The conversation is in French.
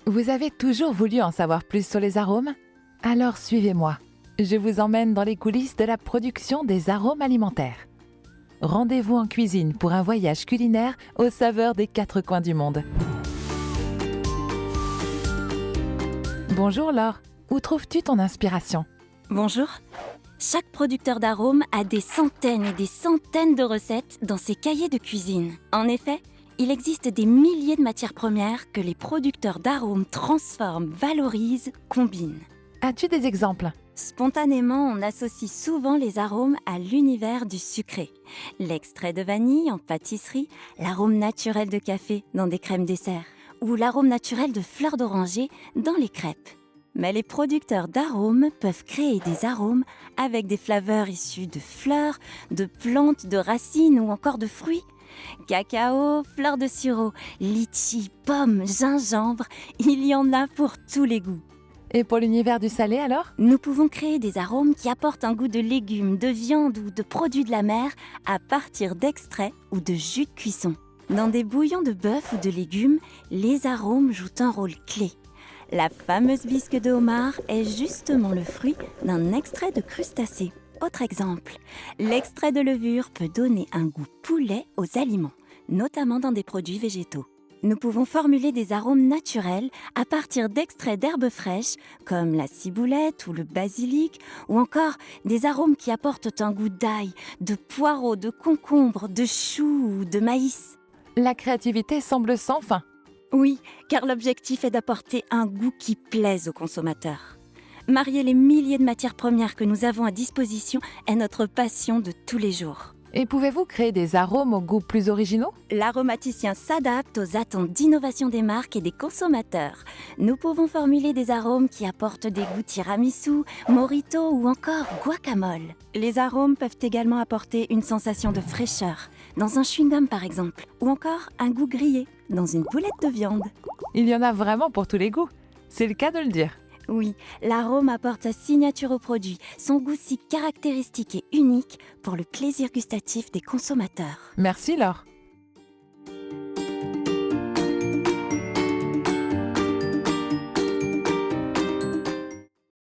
Vous avez toujours voulu en savoir plus sur les arômes? Alors suivez-moi. Je vous emmène dans les coulisses de la production des arômes alimentaires. Rendez-vous en cuisine pour un voyage culinaire aux saveurs des quatre coins du monde. Bonjour Laure, où trouves-tu ton inspiration? Bonjour. Chaque producteur d'arômes a des centaines et des centaines de recettes dans ses cahiers de cuisine. En effet, il existe des milliers de matières premières que les producteurs d'arômes transforment, valorisent, combinent. As-tu des exemples? Spontanément, on associe souvent les arômes à l'univers du sucré. L'extrait de vanille en pâtisserie, l'arôme naturel de café dans des crèmes dessert, ou l'arôme naturel de fleurs d'oranger dans les crêpes. Mais les producteurs d'arômes peuvent créer des arômes avec des flaveurs issues de fleurs, de plantes, de racines ou encore de fruits. Cacao, fleurs de sureau, litchi, pommes, gingembre, il y en a pour tous les goûts. Et pour l'univers du salé alors? Nous pouvons créer des arômes qui apportent un goût de légumes, de viande ou de produits de la mer à partir d'extraits ou de jus de cuisson. Dans des bouillons de bœuf ou de légumes, les arômes jouent un rôle clé. La fameuse bisque de homard est justement le fruit d'un extrait de crustacé. Autre exemple, l'extrait de levure peut donner un goût poulet aux aliments, notamment dans des produits végétaux. Nous pouvons formuler des arômes naturels à partir d'extraits d'herbes fraîches comme la ciboulette ou le basilic, ou encore des arômes qui apportent un goût d'ail, de poireaux, de concombre, de choux ou de maïs. La créativité semble sans fin. Oui, car l'objectif est d'apporter un goût qui plaise aux consommateurs. Marier les milliers de matières premières que nous avons à disposition est notre passion de tous les jours. Et pouvez-vous créer des arômes aux goûts plus originaux? L'aromaticien s'adapte aux attentes d'innovation des marques et des consommateurs. Nous pouvons formuler des arômes qui apportent des goûts tiramisu, mojito ou encore guacamole. Les arômes peuvent également apporter une sensation de fraîcheur, dans un chewing-gum par exemple, ou encore un goût grillé, dans une boulette de viande. Il y en a vraiment pour tous les goûts. C'est le cas de le dire. Oui, l'arôme apporte sa signature au produit, son goût si caractéristique et unique pour le plaisir gustatif des consommateurs. Merci Laure.